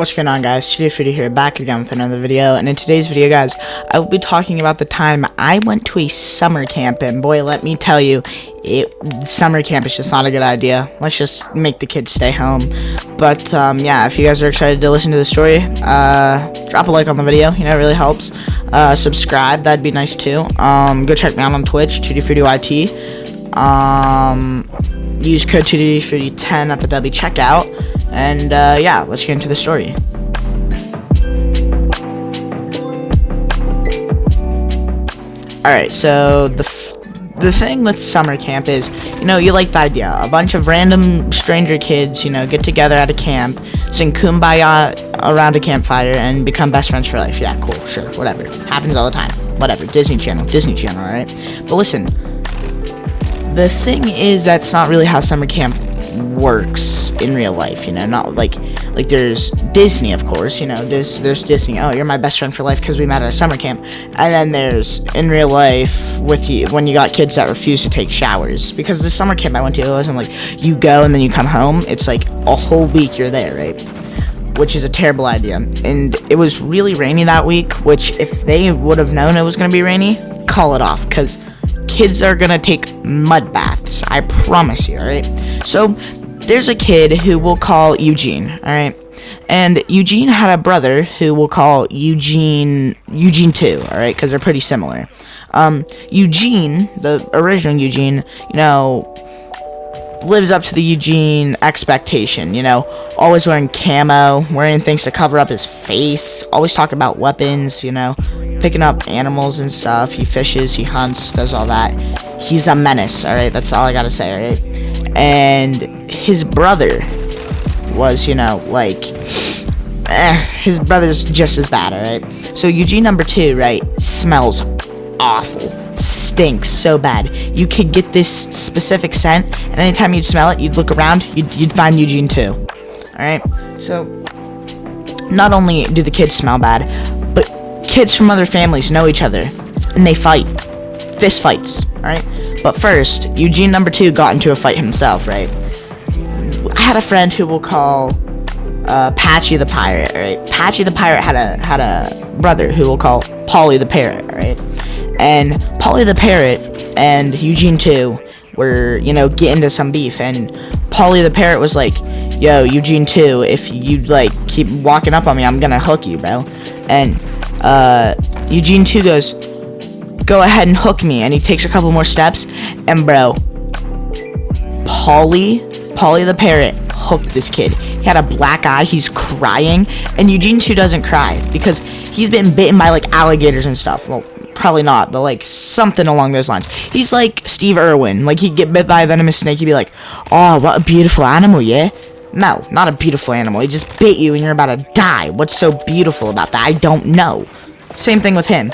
What's going on, guys? TDFoodie here, back again with another video, and in today's video, guys, I will be talking about the time I went to a summer camp, and boy, let me tell you, summer camp is just not a good idea. Let's just make the kids stay home. But, yeah, if you guys are excited to listen to the story, drop a like on the video, it really helps. Subscribe, that'd be nice too. Go check me out on Twitch, TDFoodieYT. Use code TDFoodie10 at the W checkout. And, yeah, let's get into the story. Alright, so the thing with summer camp is, you like the idea. A bunch of random stranger kids, get together at a camp, sing Kumbaya around a campfire, and become best friends for life. Yeah, cool, sure, whatever. Happens all the time. Whatever. Disney Channel, alright? But listen, the thing is, that's not really how summer camp works in real life, not like there's Disney, of course, there's Disney, oh, you're my best friend for life because we met at a summer camp, and then there's in real life with you when you got kids that refuse to take showers, because the summer camp I went to, it wasn't like you go and then you come home, it's like a whole week you're there, right? Which is a terrible idea. And it was really rainy that week, which if they would have known it was going to be rainy, call it off, because kids are gonna take mud baths, I promise you, alright? So, there's a kid who we'll call Eugene, alright? And Eugene had a brother who we'll call Eugene too, alright? Because they're pretty similar. Eugene, the original Eugene, lives up to the Eugene expectation, always wearing camo, wearing things to cover up his face, always talking about weapons, picking up animals and stuff. He fishes, he hunts, does all that. He's a menace, alright? That's all I gotta say, alright? And his brother was, his brother's just as bad, alright? So Eugene number 2, right, smells awful. Stinks so bad. You could get this specific scent, and anytime you'd smell it, you'd look around, you'd find Eugene too. Alright? So, not only do the kids smell bad, but kids from other families know each other, and they fight. Fist fights, alright? But first, Eugene number 2 got into a fight himself, right? I had a friend who we'll call Patchy the Pirate, right? Patchy the Pirate had a brother who we'll call Polly the Parrot, right? And Polly the Parrot and Eugene 2 were, getting into some beef, and Polly the Parrot was like, yo, Eugene 2, if you, keep walking up on me, I'm gonna hook you, bro. And, Eugene 2 goes, go ahead and hook me, and he takes a couple more steps, and bro, Polly the Parrot hooked this kid. He had a black eye, he's crying, and Eugene 2 doesn't cry, because he's been bitten by, alligators and stuff. Well, probably not, but something along those lines. He's like Steve Irwin. He'd get bit by a venomous snake, he'd be like, oh, what a beautiful animal, yeah? No, not a beautiful animal. He just bit you and you're about to die. What's so beautiful about that? I don't know. Same thing with him.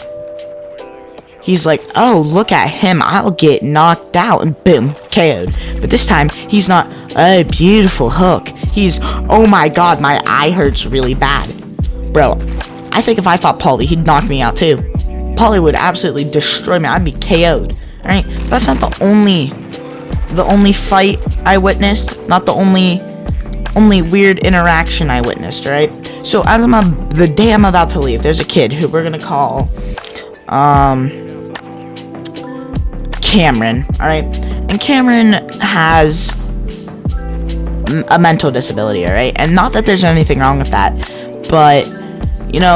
He's like, oh, look at him, I'll get knocked out, and boom, KO'd. But this time, he's not, oh, beautiful hook. He's, oh my god, my eye hurts really bad. Bro, I think if I fought Polly, he'd knock me out too. Polly would absolutely destroy me. I'd be KO'd. Alright? That's not the only fight I witnessed. Not the only weird interaction I witnessed, alright? So the day I'm about to leave, there's a kid who we're gonna call Cameron, alright? And Cameron has a mental disability, alright? And not that there's anything wrong with that, but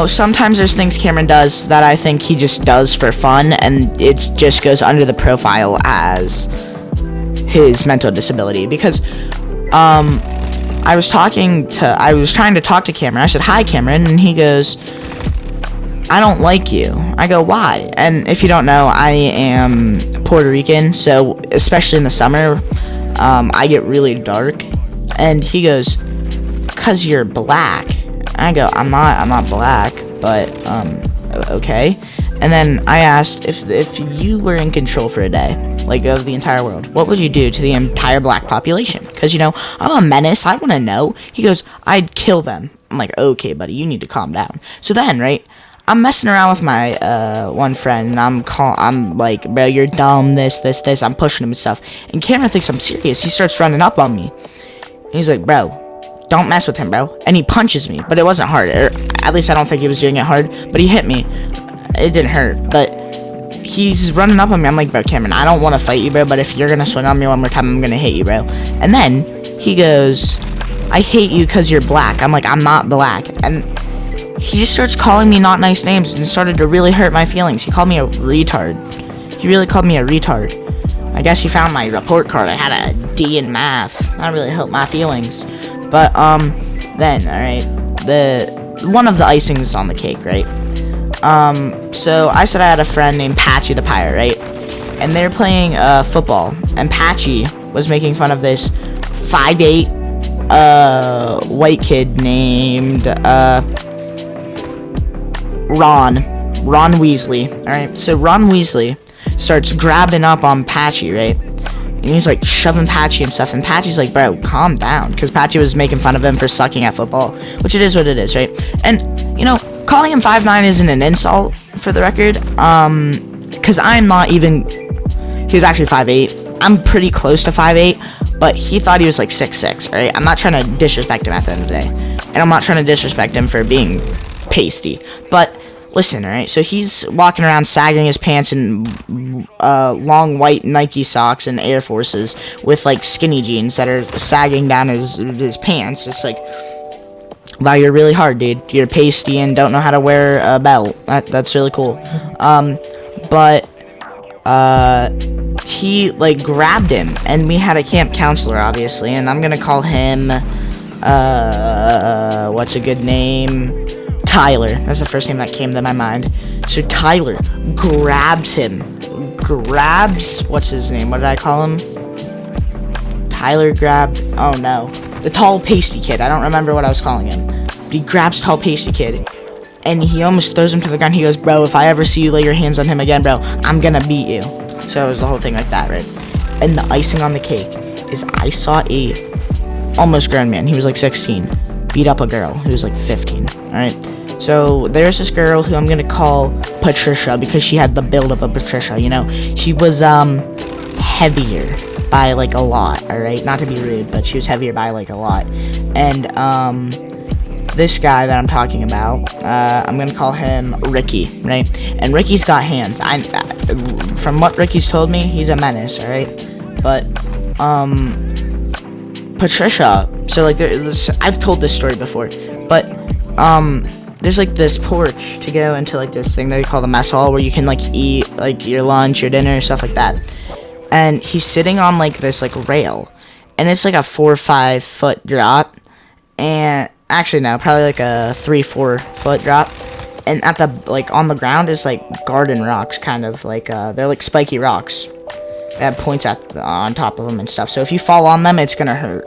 sometimes there's things Cameron does that I think he just does for fun, and it just goes under the profile as his mental disability. Because, I was trying to talk to Cameron. I said, hi, Cameron, and he goes, I don't like you. I go, why? And if you don't know, I am Puerto Rican, so especially in the summer, I get really dark, and he goes, 'cause you're black. I go, I'm not black, but, okay. And then I asked, if you were in control for a day, of the entire world, what would you do to the entire black population? Because, I'm a menace, I want to know. He goes, I'd kill them. I'm like, okay, buddy, you need to calm down. So then, right, I'm messing around with my, one friend, and I'm like, bro, you're dumb, this, I'm pushing him and stuff. And Cameron thinks I'm serious, he starts running up on me. And he's like, bro, don't mess with him, bro. And he punches me, but it wasn't hard. Or at least I don't think he was doing it hard, but he hit me. It didn't hurt, but he's running up on me. I'm like, bro, Cameron, I don't want to fight you, bro, but if you're gonna swing on me one more time, I'm gonna hit you, bro. And then he goes, I hate you because you're black. I'm like, I'm not black. And he just starts calling me not nice names and started to really hurt my feelings. He called me a retard. He really called me a retard. I guess he found my report card. I had a D in math. That really hurt my feelings. But then, alright, one of the icings on the cake, right? So I said I had a friend named Patchy the Pirate, right? And they were playing football, and Patchy was making fun of this 5'8" white kid named Ron Weasley. Alright, so Ron Weasley starts grabbing up on Patchy, right? And he's like shoving Patchy and stuff, and Patchy's like, bro, calm down, because Patchy was making fun of him for sucking at football, which it is what it is, right? And, you know, calling him 5'9" isn't an insult, for the record, because I'm not even, he was actually 5'8", I'm pretty close to 5'8", but he thought he was like 6'6", right? I'm not trying to disrespect him at the end of the day, and I'm not trying to disrespect him for being pasty, but listen, alright, so he's walking around sagging his pants in long white Nike socks and Air Forces with like skinny jeans that are sagging down his pants. It's like, wow, you're really hard, dude. You're pasty and don't know how to wear a belt. That's really cool. But he like grabbed him, and we had a camp counselor, obviously, and I'm gonna call him what's a good name? Tyler. That's the first name that came to my mind. So Tyler grabs what's his name? What did I call him? Tyler grabbed, oh no, the tall pasty kid. I don't remember what I was calling him. But he grabs tall pasty kid, and he almost throws him to the ground. He goes, bro, if I ever see you lay your hands on him again, bro, I'm gonna beat you. So it was the whole thing like that, right? And the icing on the cake is I saw a almost grown man. He was like 16. Beat up a girl who was like 15. Alright. So there's this girl who I'm gonna call Patricia because she had the build of a Patricia, you know. She was heavier by like a lot, alright? Not to be rude, but she was heavier by like a lot. And this guy that I'm talking about, I'm gonna call him Ricky, right? And Ricky's got hands. From what Ricky's told me, he's a menace, alright? But Patricia, so like I've told this story before, but there's like this porch to go into like this thing that they call the mess hall, where you can like eat like your lunch, your dinner, stuff like that. And he's sitting on like this like rail, and it's like a 4 or 5 foot drop, and actually no, probably like a 3-4 foot drop. And at the like on the ground is like garden rocks, kind of like they're like spiky rocks. They have points on top of them and stuff. So if you fall on them, it's gonna hurt.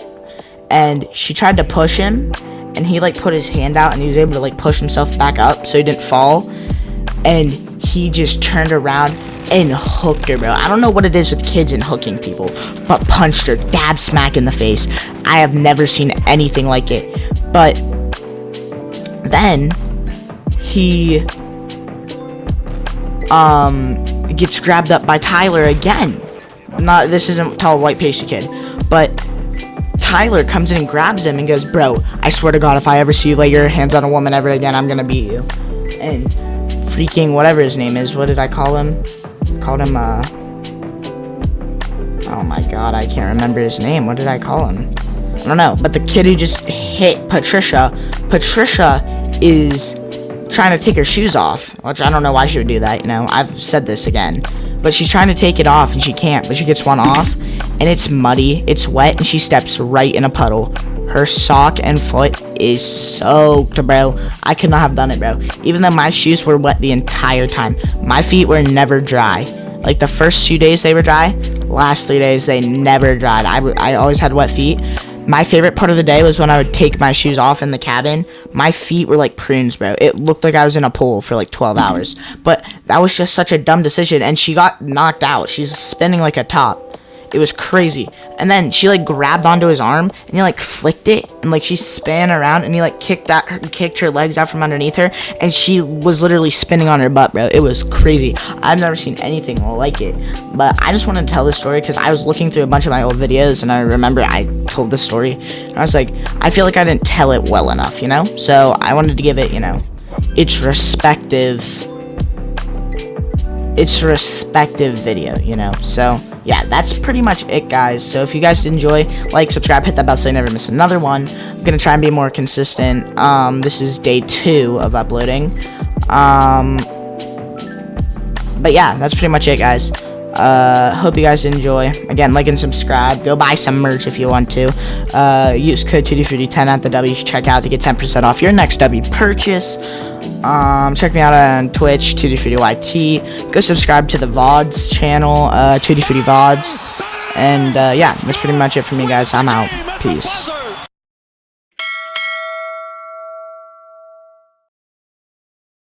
And she tried to push him, and he like put his hand out, and he was able to like push himself back up so he didn't fall. And he just turned around and hooked her, bro. I don't know what it is with kids and hooking people, but punched her, dab smack in the face. I have never seen anything like it. But then he gets grabbed up by Tyler again. This isn't tall white pasty kid, but Tyler comes in and grabs him and goes, bro, I swear to God, if I ever see you lay your hands on a woman ever again, I'm gonna beat you. And freaking whatever his name is, what did I call him? I called him oh my God, I can't remember his name. What did I call him? I don't know, but the kid who just hit Patricia is trying to take her shoes off, which I don't know why she would do that, you know. I've said this again, but she's trying to take it off and she can't, but she gets one off and it's muddy, it's wet, and she steps right in a puddle. Her sock and foot is soaked, bro. I could not have done it, bro. Even though my shoes were wet the entire time, my feet were never dry. Like the first 2 days they were dry, last 3 days they never dried. I always had wet feet. My favorite part of the day was when I would take my shoes off in the cabin. My feet were like prunes, bro. It looked like I was in a pool for like 12 hours. But that was just such a dumb decision. And she got knocked out. She's spinning like a top. It was crazy. And then she like grabbed onto his arm and he like flicked it, and like she span around and he like kicked her legs out from underneath her, and she was literally spinning on her butt, bro. It was crazy. I've never seen anything like it. But I just wanted to tell this story because I was looking through a bunch of my old videos and I remember I told this story and I was like, I feel like I didn't tell it well enough, you know? So I wanted to give it, you know, its respective video, you know? So yeah, that's pretty much it, guys. So if you guys did enjoy, like, subscribe, hit that bell so you never miss another one. I'm gonna try and be more consistent. This is day 2 of uploading. But yeah, that's pretty much it, guys. Hope you guys enjoy. Again, like and subscribe. Go buy some merch if you want to. Use code TutyFruity10 at the W checkout to get 10% off your next W purchase. Check me out on Twitch, TutyFruityYT. Go subscribe to the VODs channel, TutyFruity VODs. And yeah, that's pretty much it for me, guys. I'm out. Peace.